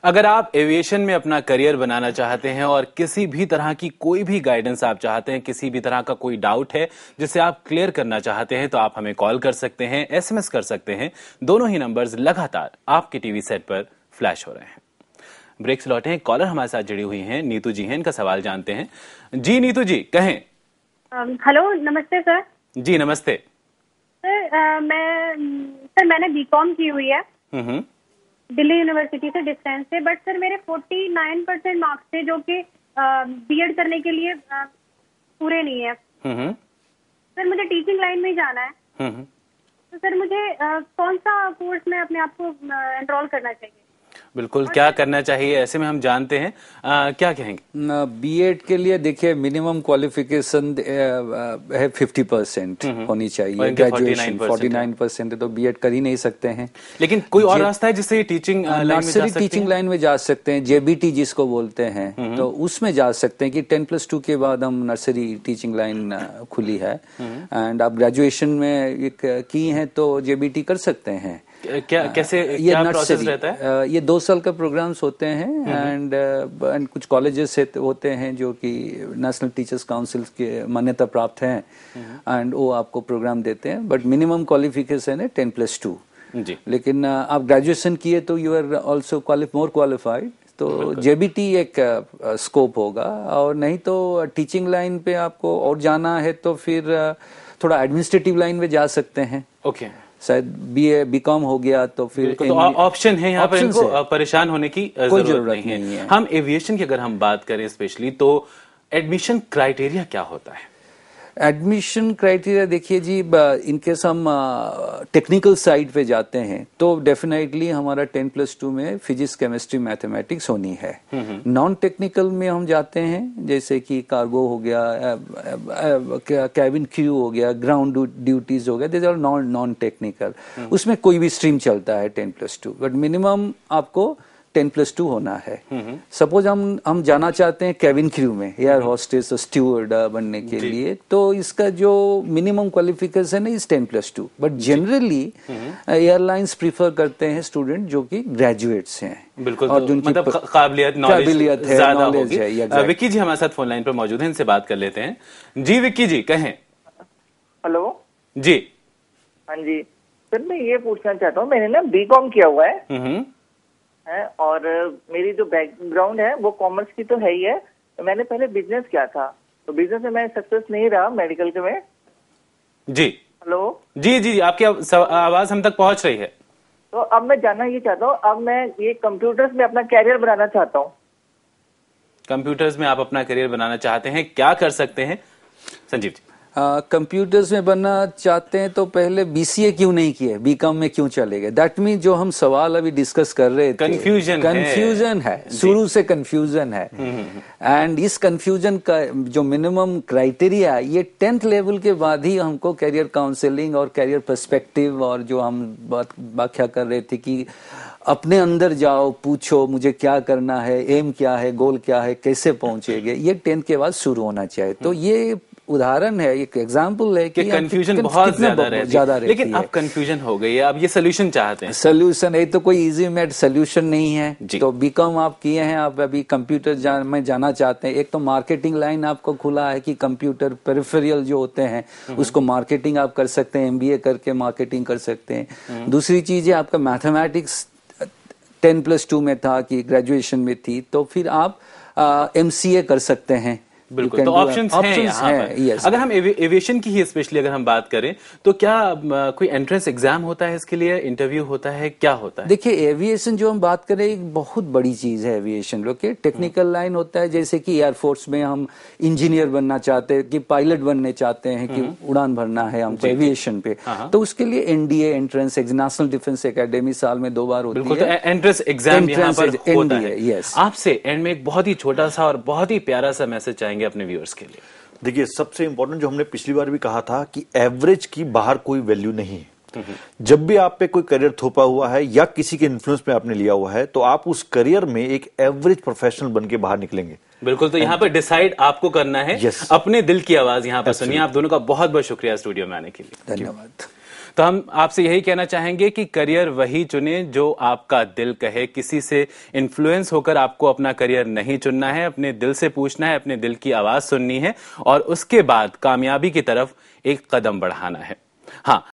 अगर आप एविएशन में अपना करियर बनाना चाहते हैं और किसी भी तरह की कोई भी गाइडेंस आप चाहते हैं, किसी भी तरह का कोई डाउट है जिसे आप क्लियर करना चाहते हैं, तो आप हमें कॉल कर सकते हैं, एसएमएस कर सकते हैं। दोनों ही नंबर्स लगातार आपके टीवी सेट पर फ्लैश हो रहे हैं। ब्रेक से लौटे हैं, कॉलर हमारे साथ जुड़ी हुई हैं, नीतू जी हैं, इनका सवाल जानते हैं। जी नीतू जी, कहें। हेलो, नमस्ते सर। जी नमस्ते सर। मैंने बीकॉम की हुई है दिल्ली यूनिवर्सिटी से, डिस्टेंस से। बट सर मेरे 49% मार्क्स थे जो कि बीएड करने के लिए पूरे नहीं है। सर मुझे टीचिंग लाइन में ही जाना है। तो सर मुझे कौन सा कोर्स में अपने आप को एनरोल करना चाहिए? बिल्कुल, क्या करना चाहिए ऐसे में हम जानते हैं। क्या कहेंगे? बीएड के लिए देखिए मिनिमम क्वालिफिकेशन है 50% होनी चाहिए। ग्रेजुएशन 49% है तो बीएड कर ही नहीं सकते हैं। लेकिन कोई और रास्ता है जिससे टीचिंग लाइन में जा सकते हैं? टीचिंग लाइन में जा सकते हैं, जेबीटी जिसको बोलते हैं, तो उसमें जा सकते हैं कि 10+2 के बाद हम नर्सरी टीचिंग लाइन खुली है। एंड आप ग्रेजुएशन में की हैं तो जेबीटी कर सकते हैं। कैसे क्या प्रोसेस रहता है? ये 2 साल का प्रोग्राम्स होते हैं एंड कुछ कॉलेजेस होते हैं जो कि नेशनल टीचर्स काउंसिल के मान्यता प्राप्त हैं एंड वो आपको प्रोग्राम देते हैं। बट मिनिमम क्वालिफिकेशन है 10+2 जी। लेकिन आप ग्रेजुएशन किए तो you are also more qualified, तो जेबीटी एक स्कोप होगा। और नहीं तो टीचिंग लाइन पे आपको और जाना है तो फिर थोड़ा एडमिनिस्ट्रेटिव लाइन में जा सकते हैं। ओके, शायद बीए बीकॉम हो गया तो फिर तो ऑप्शन है यहाँ पर, इनको परेशान होने की कोई जरूरत नहीं है। हम एविएशन की अगर हम बात करें स्पेशली, तो एडमिशन क्राइटेरिया क्या होता है? एडमिशन क्राइटेरिया देखिए जी, इनकेस हम टेक्निकल साइड पे जाते हैं तो डेफिनेटली हमारा 10+2 में फिजिक्स, केमिस्ट्री, मैथमेटिक्स होनी है। नॉन टेक्निकल में हम जाते हैं जैसे कि कार्गो हो गया, कैबिन क्रू हो गया, ग्राउंड ड्यूटीज हो गया, दिस आर नॉन टेक्निकल। उसमें कोई भी स्ट्रीम चलता है 10+2, बट मिनिमम आपको 10+2 होना है। सपोज हम जाना चाहते हैं कैबिन क्रू में, एयर होस्टेस, स्टीवर्ड बनने के लिए, तो इसका जो मिनिमम क्वालिफिकेशन है इस 10+2। बट जनरली एयरलाइंस प्रीफर करते हैं स्टूडेंट जो कि ग्रेजुएट्स हैं। बिल्कुल, और जिनकी मतलब काबिलियत है, ज्यादा होगी। विक्की जी हमारे साथ फोन लाइन पर मौजूद है, इनसे बात कर लेते हैं। जी विक्की जी, कहें। हेलो जी। हाँ जी सर, मैं ये पूछना चाहता हूँ, मैंने ना बीकॉम किया हुआ है और मेरी जो बैकग्राउंड है वो कॉमर्स की तो है ही है। तो मैंने पहले बिजनेस किया था, तो बिजनेस में मैं सक्सेस नहीं रहा मेडिकल के में। जी हेलो जी जी, आपकी आवाज हम तक पहुंच रही है। तो अब मैं जानना ये चाहता हूँ, अब मैं ये कंप्यूटर्स में अपना कैरियर बनाना चाहता हूँ। कंप्यूटर्स में आप अपना करियर बनाना चाहते हैं, क्या कर सकते हैं संजीव जी? कंप्यूटर्स में बनना चाहते हैं तो पहले बीसीए क्यों नहीं किए, बीकॉम में क्यों चले गए? दैट मीन जो हम सवाल अभी डिस्कस कर रहे थे, कंफ्यूजन है, शुरू से कंफ्यूजन है। एंड इस कंफ्यूजन का जो मिनिमम क्राइटेरिया है, ये 10th लेवल के बाद ही हमको कैरियर काउंसलिंग और कैरियर पर्सपेक्टिव और जो हम व्याख्या कर रहे थे कि अपने अंदर जाओ, पूछो मुझे क्या करना है, एम क्या है, गोल क्या है, कैसे पहुंचेंगे, ये 10th के बाद शुरू होना चाहिए। तो ये उदाहरण है, एक एग्जाम्पल है कि कंफ्यूजन बहुत ज्यादा रहती है। लेकिन अब कंफ्यूजन हो गई है, अब ये सोल्यूशन चाहते हैं। सोल्यूशन है तो कोई इजी मेड सोल्यूशन नहीं है। तो बीकॉम आप किए हैं, आप अभी कंप्यूटर में जाना चाहते हैं, एक तो मार्केटिंग लाइन आपको खुला है कि कंप्यूटर पेरिफेरल जो होते हैं उसको मार्केटिंग आप कर सकते हैं, एमबीए करके मार्केटिंग कर सकते हैं। दूसरी चीज है आपका मैथमेटिक्स 10+2 में था कि ग्रेजुएशन में थी, तो फिर आप एमसीए कर सकते हैं। बिल्कुल, तो ऑप्शंस हैं यहाँ पर। yes. अगर हम एविएशन की ही स्पेशली अगर हम बात करें तो क्या कोई एंट्रेंस एग्जाम होता है इसके लिए, इंटरव्यू होता है, क्या होता है? देखिए एविएशन जो हम बात करें एक बहुत बड़ी चीज है एविएशन। ओके, टेक्निकल लाइन होता है, जैसे कि एयरफोर्स में हम इंजीनियर बनना चाहते हैं कि पायलट बनने चाहते हैं कि उड़ान भरना है हमको एविएशन पे, तो उसके लिए NDA entrance national defence academy साल में 2 बार होती है। तो एंट्रेंस एग्जाम यहाँ पर होता है। आपसे एंड में एक बहुत ही छोटा सा और बहुत ही प्यारा सा मैसेज चाहेंगे अपने व्यूअर्स के लिए। देखिए सबसे इंपॉर्टेंट जो हमने पिछली बार भी कहा था कि एवरेज की बाहर कोई वैल्यू नहीं है। जब भी आप पे कोई करियर थोपा हुआ है या किसी के इन्फ्लुएंस में आपने लिया हुआ है तो आप उस करियर में एक एवरेज प्रोफेशनल बन के बाहर निकलेंगे। बिल्कुल, तो यहाँ पर डिसाइड आपको करना है। अपने दिल की आवाज यहाँ पर सुनिए। आप दोनों का बहुत बहुत शुक्रिया स्टूडियो में आने के लिए। धन्यवाद। तो हम आपसे यही कहना चाहेंगे कि करियर वही चुने जो आपका दिल कहे। किसी से इन्फ्लुएंस होकर आपको अपना करियर नहीं चुनना है, अपने दिल से पूछना है, अपने दिल की आवाज सुननी है और उसके बाद कामयाबी की तरफ एक कदम बढ़ाना है। हाँ,